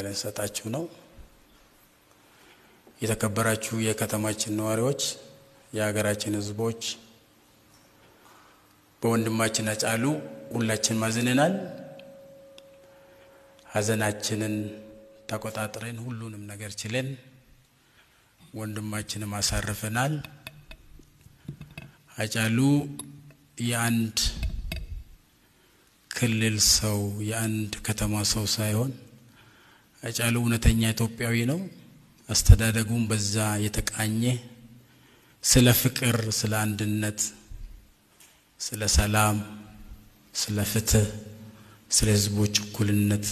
ለሰጣችሁ ነው። የተከበራችሁ የከተማችን ነዋሪዎች፣ የሀገራችን ህዝቦች፣ በወንድማችን ሃጫሉ ሁላችን ማዝነናል። ሀዘናችንን ተቆጣጥረን ሁሉንም ነገር ችለን ወንድማችንን ማሳረፈናል። ሃጫሉ የአንድ ክልል ሰው የአንድ ከተማ ሰው ሳይሆን ሃጫሉ እውነተኛ ኢትዮጵያዊ ነው። አስተዳደጉም በዛ የተቃኘ ስለ ፍቅር፣ ስለ አንድነት፣ ስለ ሰላም፣ ስለ ፍትህ፣ ስለ ህዝቦች እኩልነት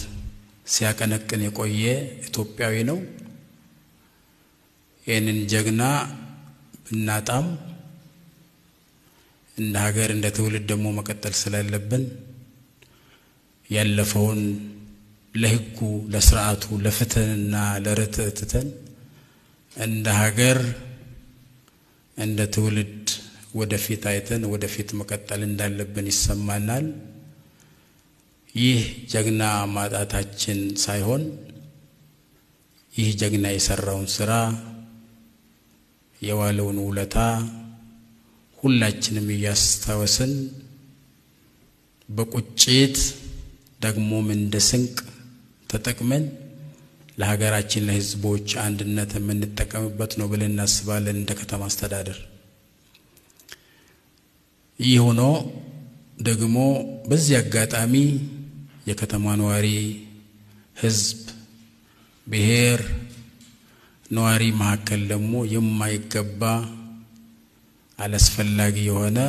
ሲያቀነቅን የቆየ ኢትዮጵያዊ ነው። ይህንን ጀግና ብናጣም እንደ ሀገር እንደ ትውልድ ደግሞ መቀጠል ስላለብን ያለፈውን ለህጉ፣ ለስርዓቱ፣ ለፍትህና ለርትዕ ትተን እንደ ሀገር እንደ ትውልድ ወደፊት አይተን ወደፊት መቀጠል እንዳለብን ይሰማናል። ይህ ጀግና ማጣታችን ሳይሆን ይህ ጀግና የሰራውን ስራ የዋለውን ውለታ ሁላችንም እያስታወስን በቁጭት ደግሞ እንደ ስንቅ ተጠቅመን ለሀገራችን ለህዝቦች አንድነት የምንጠቀምበት ነው ብለን እናስባለን እንደ ከተማ አስተዳደር። ይህ ሆኖ ደግሞ በዚህ አጋጣሚ የከተማ ነዋሪ ህዝብ ብሔር ነዋሪ መካከል ደግሞ የማይገባ አላስፈላጊ የሆነ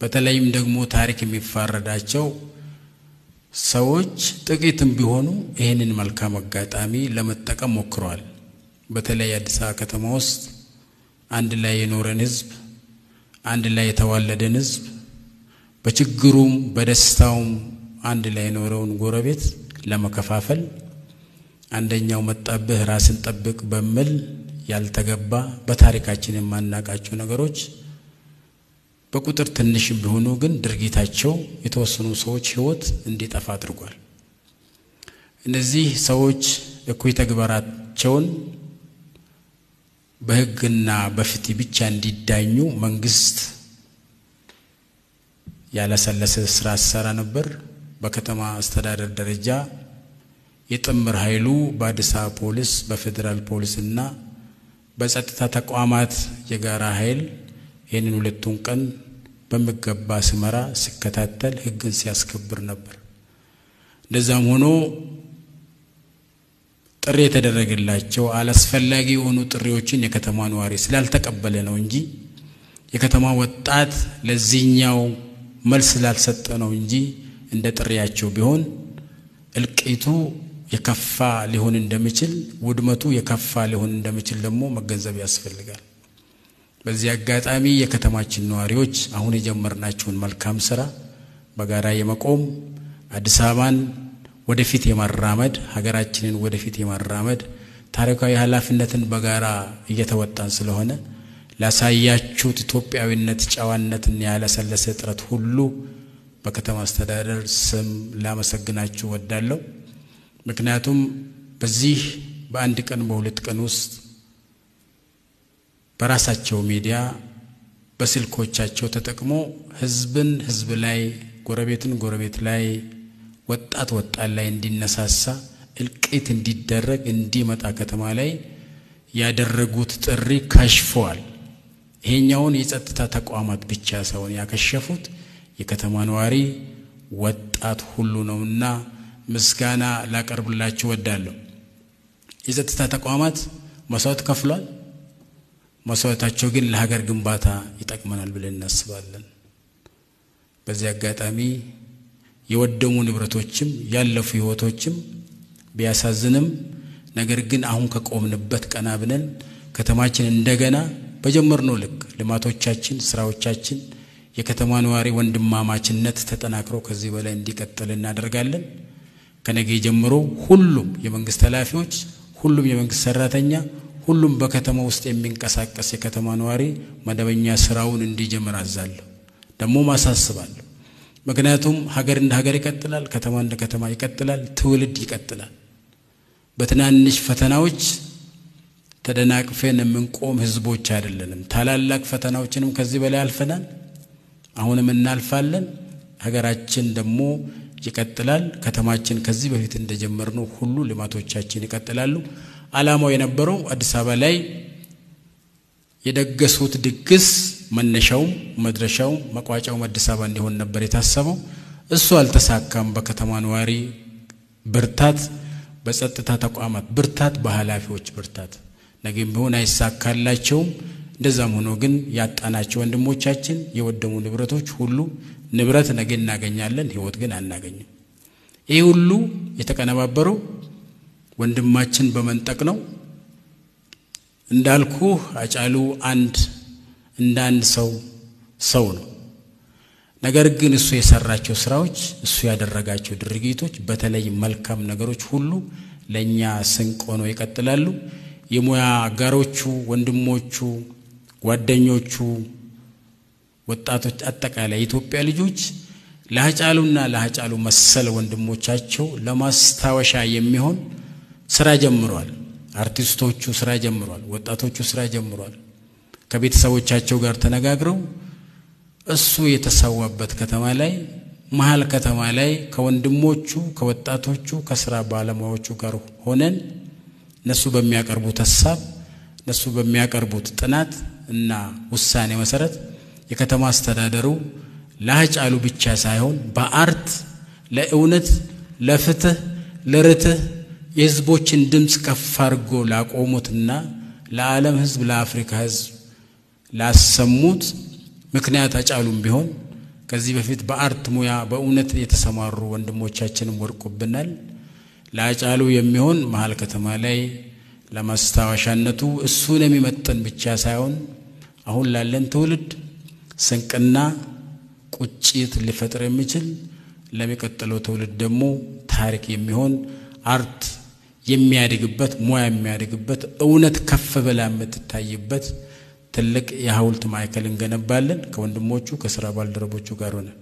በተለይም ደግሞ ታሪክ የሚፋረዳቸው ሰዎች ጥቂትም ቢሆኑ ይሄንን መልካም አጋጣሚ ለመጠቀም ሞክረዋል። በተለይ አዲስ አበባ ከተማ ውስጥ አንድ ላይ የኖረን ህዝብ፣ አንድ ላይ የተዋለደን ህዝብ፣ በችግሩም በደስታውም አንድ ላይ የኖረውን ጎረቤት ለመከፋፈል አንደኛው መጣብህ ራስን ጠብቅ በሚል ያልተገባ በታሪካችን የማናቃቸው ነገሮች በቁጥር ትንሽ ቢሆኑ ግን ድርጊታቸው የተወሰኑ ሰዎች ህይወት እንዲጠፋ አድርጓል። እነዚህ ሰዎች እኩይ ተግባራቸውን በህግና በፍትህ ብቻ እንዲዳኙ መንግስት ያለሰለሰ ስራ ሰራ ነበር። በከተማ አስተዳደር ደረጃ የጥምር ኃይሉ በአዲስ አበባ ፖሊስ፣ በፌደራል ፖሊስና በጸጥታ ተቋማት የጋራ ኃይል ይህንን ሁለቱን ቀን በመገባ ሲመራ ሲከታተል ህግን ሲያስከብር ነበር። እንደዛም ሆኖ ጥሪ የተደረገላቸው አላስፈላጊ የሆኑ ጥሪዎችን የከተማ ነዋሪ ስላልተቀበለ ነው እንጂ የከተማ ወጣት ለዚህኛው መልስ ስላልሰጠ ነው እንጂ እንደ ጥሪያቸው ቢሆን እልቂቱ የከፋ ሊሆን እንደሚችል፣ ውድመቱ የከፋ ሊሆን እንደሚችል ደግሞ መገንዘብ ያስፈልጋል። በዚህ አጋጣሚ የከተማችን ነዋሪዎች አሁን የጀመርናቸውን መልካም ስራ በጋራ የመቆም አዲስ አበባን ወደፊት የማራመድ ሀገራችንን ወደፊት የማራመድ ታሪካዊ ኃላፊነትን በጋራ እየተወጣን ስለሆነ ላሳያችሁት ኢትዮጵያዊነት፣ ጨዋነትን ያለሰለሰ ጥረት ሁሉ በከተማ አስተዳደር ስም ላመሰግናችሁ ወዳለሁ። ምክንያቱም በዚህ በአንድ ቀን በሁለት ቀን ውስጥ በራሳቸው ሚዲያ በስልኮቻቸው ተጠቅሞ ህዝብን ህዝብ ላይ፣ ጎረቤትን ጎረቤት ላይ፣ ወጣት ላይ እንዲነሳሳ እልቂት እንዲደረግ እንዲመጣ ከተማ ላይ ያደረጉት ጥሪ ከሽፏል። ይሄኛውን የጸጥታ ተቋማት ብቻ ሳይሆን ያከሸፉት የከተማ ነዋሪ ወጣት ሁሉ ነውና ምስጋና ላቀርብላችሁ ወዳለሁ። የጸጥታ ተቋማት መስዋዕት ከፍሏል። መስዋዕታቸው ግን ለሀገር ግንባታ ይጠቅመናል ብለን እናስባለን። በዚህ አጋጣሚ የወደሙ ንብረቶችም ያለፉ ህይወቶችም ቢያሳዝንም ነገር ግን አሁን ከቆምንበት ቀና ብለን ከተማችን እንደገና በጀመርነው ልክ ልማቶቻችን፣ ስራዎቻችን የከተማ ነዋሪ ወንድማማችነት ተጠናክሮ ከዚህ በላይ እንዲቀጥል እናደርጋለን። ከነገ ጀምሮ ሁሉም የመንግስት ኃላፊዎች፣ ሁሉም የመንግስት ሰራተኛ፣ ሁሉም በከተማ ውስጥ የሚንቀሳቀስ የከተማ ነዋሪ መደበኛ ስራውን እንዲጀምር አዛለሁ፣ ደሞ ማሳስባለሁ። ምክንያቱም ሀገር እንደ ሀገር ይቀጥላል፣ ከተማ እንደ ከተማ ይቀጥላል፣ ትውልድ ይቀጥላል። በትናንሽ ፈተናዎች ተደናቅፈን የምንቆም ህዝቦች አይደለንም ታላላቅ ፈተናዎችንም ከዚህ በላይ አልፈናል አሁንም እናልፋለን ሀገራችን ደግሞ ይቀጥላል ከተማችን ከዚህ በፊት እንደጀመርነው ሁሉ ልማቶቻችን ይቀጥላሉ ዓላማው የነበረው አዲስ አበባ ላይ የደገሱት ድግስ መነሻው መድረሻው መቋጫው አዲስ አበባ እንዲሆን ነበር የታሰበው እሱ አልተሳካም በከተማ ነዋሪ ብርታት በጸጥታ ተቋማት ብርታት በኃላፊዎች ብርታት ነገም ቢሆን አይሳካላቸውም እንደዛም ሆኖ ግን ያጣናቸው ወንድሞቻችን የወደሙ ንብረቶች ሁሉ ንብረት ነገ እናገኛለን ህይወት ግን አናገኝም ይሄ ሁሉ የተቀነባበረው ወንድማችን በመንጠቅ ነው እንዳልኩ አጫሉ አንድ ሰው ነው ነገር ግን እሱ የሰራቸው ስራዎች እሱ ያደረጋቸው ድርጊቶች በተለይ መልካም ነገሮች ሁሉ ለኛ ስንቅ ሆነው ይቀጥላሉ የሙያ አጋሮቹ ወንድሞቹ ጓደኞቹ ወጣቶች አጠቃላይ ኢትዮጵያ ልጆች ለሃጫሉና ለሃጫሉ መሰል ወንድሞቻቸው ለማስታወሻ የሚሆን ስራ ጀምሯል አርቲስቶቹ ስራ ጀምሯል ወጣቶቹ ስራ ጀምሯል ከቤተሰቦቻቸው ጋር ተነጋግረው እሱ የተሰዋበት ከተማ ላይ መሃል ከተማ ላይ ከወንድሞቹ ከወጣቶቹ ከስራ ባለሙያዎቹ ጋር ሆነን እነሱ በሚያቀርቡት ሐሳብ እነሱ በሚያቀርቡት ጥናት እና ውሳኔ መሰረት የከተማ አስተዳደሩ ለሃጫሉ ብቻ ሳይሆን በአርት ለእውነት ለፍትህ ለርትህ የህዝቦችን ድምጽ ከፍ አድርጎ ላቆሙትና ለዓለም ህዝብ ለአፍሪካ ህዝብ ላሰሙት ምክንያት ሃጫሉም ቢሆን ከዚህ በፊት በአርት ሙያ በእውነት የተሰማሩ ወንድሞቻችንም ወርቁብናል ለሃጫሉ የሚሆን መሃል ከተማ ላይ ለማስታወሻነቱ እሱን የሚመጥን ብቻ ሳይሆን አሁን ላለን ትውልድ ስንቅና ቁጭት ሊፈጥር የሚችል ለሚቀጥለው ትውልድ ደግሞ ታሪክ የሚሆን አርት የሚያድግበት ሙያ የሚያድግበት እውነት ከፍ ብላ የምትታይበት ትልቅ የሐውልት ማዕከል እንገነባለን ከወንድሞቹ ከሥራ ባልደረቦቹ ጋር ሆነን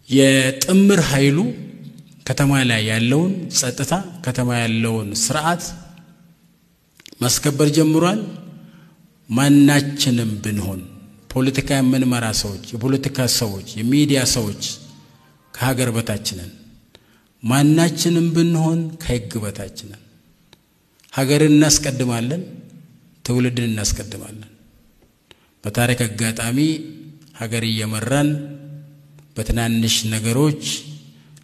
የጥምር ኃይሉ ከተማ ላይ ያለውን ጸጥታ ከተማ ያለውን ስርዓት ማስከበር ጀምሯል ማናችንም ብንሆን ፖለቲካ የምንመራ ሰዎች የፖለቲካ ሰዎች የሚዲያ ሰዎች ከሀገር በታች ነን ማናችንም ብንሆን ከህግ በታች ነን ሀገርን እናስቀድማለን ትውልድን እናስቀድማለን በታሪክ አጋጣሚ ሀገር እየመራን በትናንሽ ነገሮች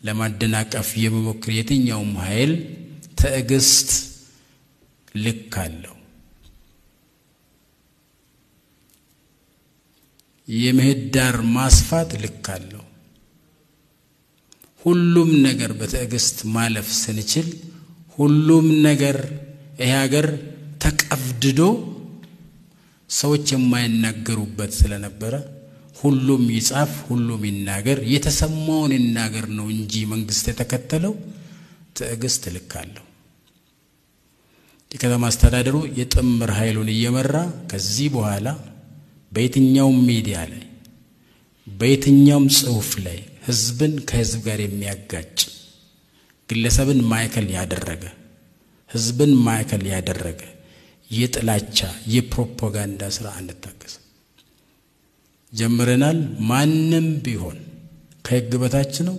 ለማደናቀፍ የሚሞክር የትኛውም ኃይል ትዕግስት ልክ አለው የምህዳር ማስፋት ልክ አለው ሁሉም ነገር በትዕግስት ማለፍ ስንችል ሁሉም ነገር ይሄ ሀገር ተቀፍድዶ ሰዎች የማይናገሩበት ስለነበረ ሁሉም ይጻፍ ሁሉም ይናገር የተሰማውን ይናገር ነው እንጂ መንግስት የተከተለው ትዕግስት ልክ አለው የከተማ አስተዳደሩ የጥምር ኃይሉን እየመራ ከዚህ በኋላ በየትኛውም ሚዲያ ላይ በየትኛውም ጽሁፍ ላይ ህዝብን ከህዝብ ጋር የሚያጋጭ ግለሰብን ማዕከል ያደረገ ህዝብን ማዕከል ያደረገ የጥላቻ የፕሮፓጋንዳ ስራ አንታገስ ጀምረናል ማንንም ቢሆን ከህግ በታች ነው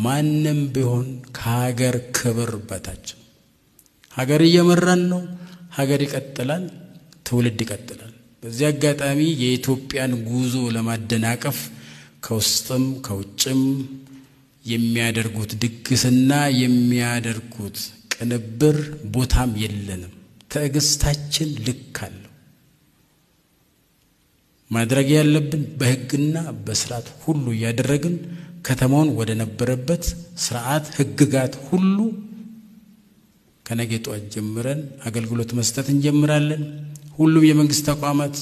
ማንንም ቢሆን ከሀገር ክብር በታች ነው ሀገር እየመራን ነው ሀገር ይቀጥላል ትውልድ ይቀጥላል በዚህ አጋጣሚ የኢትዮጵያን ጉዞ ለማደናቀፍ ከውስጥም ከውጭም የሚያደርጉት ድግስና የሚያደርጉት ቅንብር ቦታም የለንም ትዕግስታችን ልክ አለው ማድረግ ያለብን በህግና በስርዓት ሁሉ ያደረግን ከተማውን ወደ ነበረበት ስርዓት ህግጋት ሁሉ ከነገ ጧት ጀምረን አገልግሎት መስጠት እንጀምራለን ሁሉም የመንግስት ተቋማት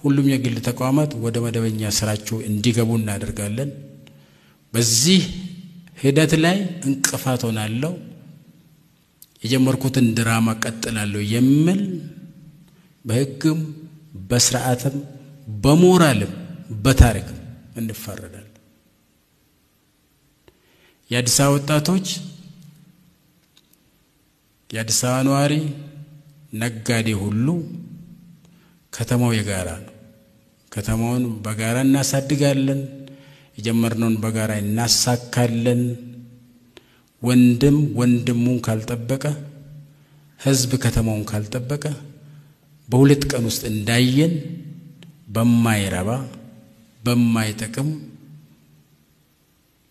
ሁሉም የግል ተቋማት ወደ መደበኛ ስራቸው እንዲገቡ እናደርጋለን በዚህ ሂደት ላይ እንቅፋት ሆናለሁ የጀመርኩትን ድራማ ቀጥላለሁ የሚል በህግም በስርዓትም በሞራልም በታሪክም እንፈረዳለን የአዲስ አበባ ወጣቶች የአዲስ አበባ ነዋሪ ነጋዴ ሁሉ ከተማው የጋራ ነው። ከተማውን በጋራ እናሳድጋለን። የጀመርነውን በጋራ እናሳካለን። ወንድም ወንድሙን ካልጠበቀ ህዝብ ከተማውን ካልጠበቀ በሁለት ቀን ውስጥ እንዳየን በማይረባ በማይጠቅም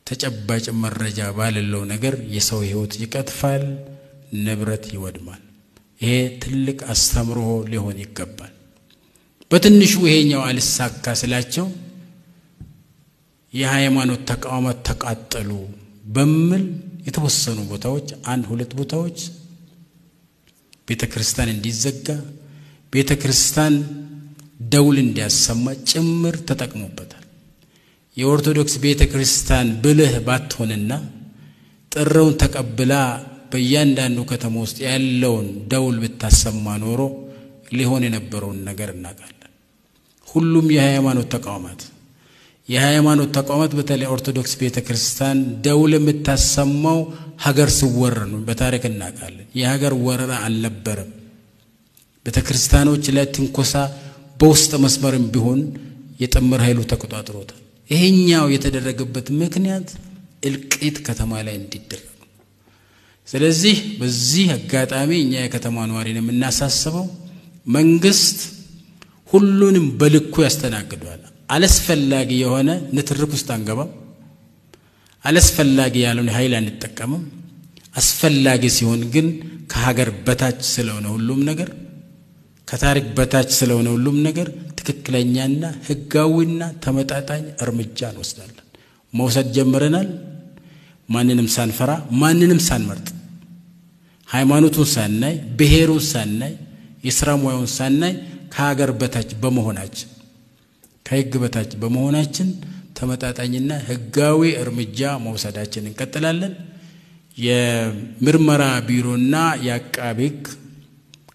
ተጨባጭ መረጃ ባለለው ነገር የሰው ህይወት ይቀጥፋል፣ ንብረት ይወድማል። ይሄ ትልቅ አስተምሮ ሊሆን ይገባል። በትንሹ ይሄኛው አልሳካ ስላቸው የሃይማኖት ተቋማት ተቃጠሉ በሚል የተወሰኑ ቦታዎች አንድ ሁለት ቦታዎች ቤተክርስቲያን እንዲዘጋ ቤተክርስቲያን ደውል እንዲያሰማ ጭምር ተጠቅሞበታል። የኦርቶዶክስ ቤተክርስቲያን ብልህ ባትሆንና ጥሩን ተቀብላ በእያንዳንዱ ከተማ ውስጥ ያለውን ደውል ብታሰማ ኖሮ ሊሆን የነበረውን ነገር እናውቃለን። ሁሉም የሃይማኖት ተቋማት በተለይ ኦርቶዶክስ ቤተክርስቲያን ደውል የምታሰማው ሀገር ሲወረር ነው። በታሪክ እናውቃለን። የሀገር ወረራ አልነበረም። ቤተክርስቲያኖች ላይ ትንኮሳ በውስጥ መስመርም ቢሆን የጥምር ኃይሉ ተቆጣጥሮታል። ይሄኛው የተደረገበት ምክንያት እልቂት ከተማ ላይ እንዲደረግ። ስለዚህ በዚህ አጋጣሚ እኛ የከተማ ነዋሪን የምናሳስበው መንግስት ሁሉንም በልኩ ያስተናግዳል። አለስፈላጊ የሆነ ንትርክ ውስጥ አንገባም። አለስፈላጊ ያለውን ኃይል አንጠቀምም። አስፈላጊ ሲሆን ግን ከሀገር በታች ስለሆነ ሁሉም ነገር ከታሪክ በታች ስለሆነ ሁሉም ነገር ትክክለኛና ህጋዊና ተመጣጣኝ እርምጃ እንወስዳለን። መውሰድ ጀምረናል። ማንንም ሳንፈራ ማንንም ሳንመርጥ ሃይማኖቱን ሳናይ ብሔሩን ሳናይ የሥራ ሙያውን ሳናይ ከሀገር በታች በመሆናችን ከህግ በታች በመሆናችን ተመጣጣኝና ህጋዊ እርምጃ መውሰዳችንን እንቀጥላለን። የምርመራ ቢሮና የአቃቤ ህግ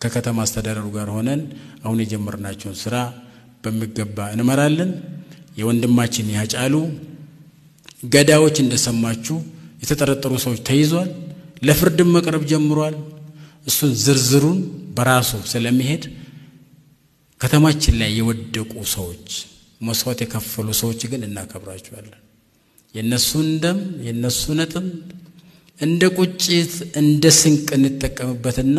ከከተማ አስተዳደሩ ጋር ሆነን አሁን የጀመርናቸውን ስራ በሚገባ እንመራለን። የወንድማችን ያጫሉ ገዳዮች እንደሰማችሁ የተጠረጠሩ ሰዎች ተይዟል። ለፍርድ መቅረብ ጀምሯል። እሱን ዝርዝሩን በራሱ ስለሚሄድ ከተማችን ላይ የወደቁ ሰዎች መስዋዕት የከፈሉ ሰዎች ግን እናከብራቸዋለን። የነሱን ደም የነሱን ነጥብ እንደ ቁጭት እንደ ስንቅ እንጠቀምበትና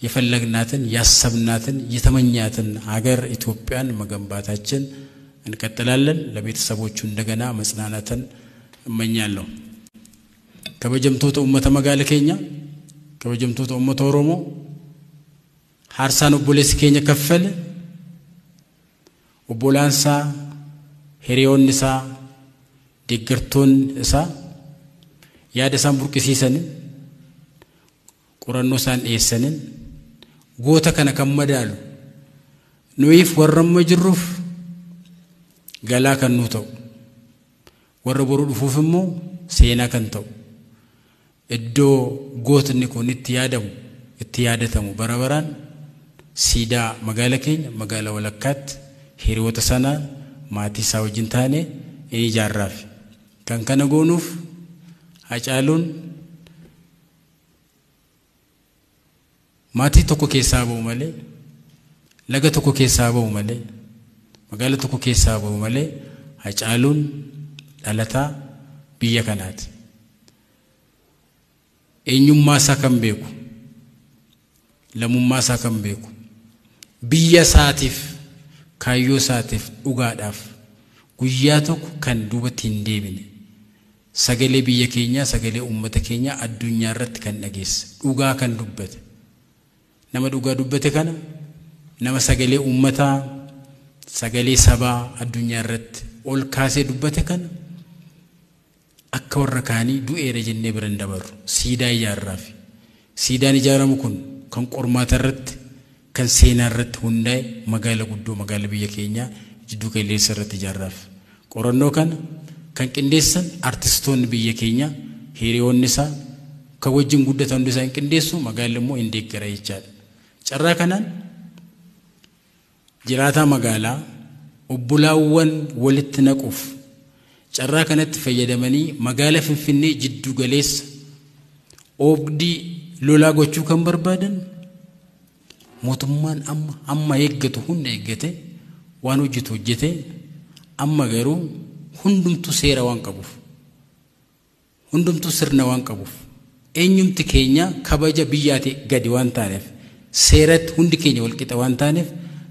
የፈለግናትን ያሰብናትን የተመኛትን ሀገር ኢትዮጵያን መገንባታችን እንቀጥላለን። ለቤተሰቦቹ እንደገና መጽናናትን እመኛለሁ። ከበጀምቶቶ ኡመተ መጋለከኛ ከበጀምቶቶ ኡመተ ኦሮሞ ሐርሳን ኦቦሌስ ኬኛ ከፈለ ኦቦላንሳ ሄሪዮንሳ ዲግርቶን እሳ ያደሳን ቡርቅሲሰን ቁረኖሳን ኤሰንን ጎተ ከነ ከመዳሉ ኑይፍ ወረመ ጅሩፍ ገላ ከኑተው ወረቦሩ ዱፉፍሞ ሴና ከንተው እዶ ጎትኒ ኮን እትያደተሙ በረበራን ሲዳ መጋለከኝ መጋለ ወለካት ሄሪወተ ሰና ማቲሳ ወጅንታኔ እኒ ጃራፍ ከንከነ ጎኑፍ አጫሉን ማቲ ተኮ ኬሳበው መለ ለገ ተኮ ኬሳበው መለ መጋለ ተኮ ኬሳበው መለ አጫሉን ዳለታ ቢየከናት እኙማ ሳከምቤኩ ለሙማ ሳከምቤኩ ቢየሳቲፍ ካዮ ሳቲፍ ኡጋዳፍ ጉያቶኩ ከን ዱበት እንዴብነ ሰገሌ ቢየከኛ ሰገሌ ኡመተ ከኛ አዱኛ ረት ከነጌስ ኡጋ ከን ዱበት ነመ ዱጋ ዱበተ ከነ ነመ ሰገሌ ኡመታ ሰገሌ ሰባ አዱኛ ረት ኦል ካሴ ዱበተ ከነ አከወረካኒ ዱኤረ ጀኔ ብረንደበሩ ሲዳ ያራፊ ሲዳን ይጃራሙ ኩን ከን ቆርማተ ረት ከን ሴና ረት ሁንዳይ መጋለ ጉዶ መጋለ ቢየከኛ ጅዱ ከሌ ሰረት ይጃራፍ ቆረኖ ከን ቅንዴሰን አርቲስቶን ቢየከኛ ሄሪዮንሳ ከወጅን ጉደታ እንደሳን ቅንዴሱ መጋለሞ እንዴገራ ይቻል ጨራ ከናን ጅራታ መጋላ ኦቡላወን ወልት ነቁፍ ጨራ ከነት ፈየደመኒ መጋለ ፍንፍኔ ጅዱ ገሌስ oobdii lolaa gochuu kan barbaadan mootummaan amma eeggatu hunda eeggate waan hojjetu hojjete amma garuu hundumtu seera waan qabuuf hundumtu sirna waan qabuuf eenyumti keenya kabaja biyyaati gadi waan taaneef seeratti hundi keenya wal qixa waan taaneef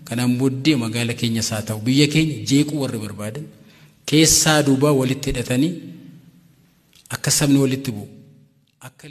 kanaan booddee magaala keenya saa ta'u biyya keenya jeequu warri barbaadan keessaa duubaa walitti hidhatanii akka sabni walitti bu'u akka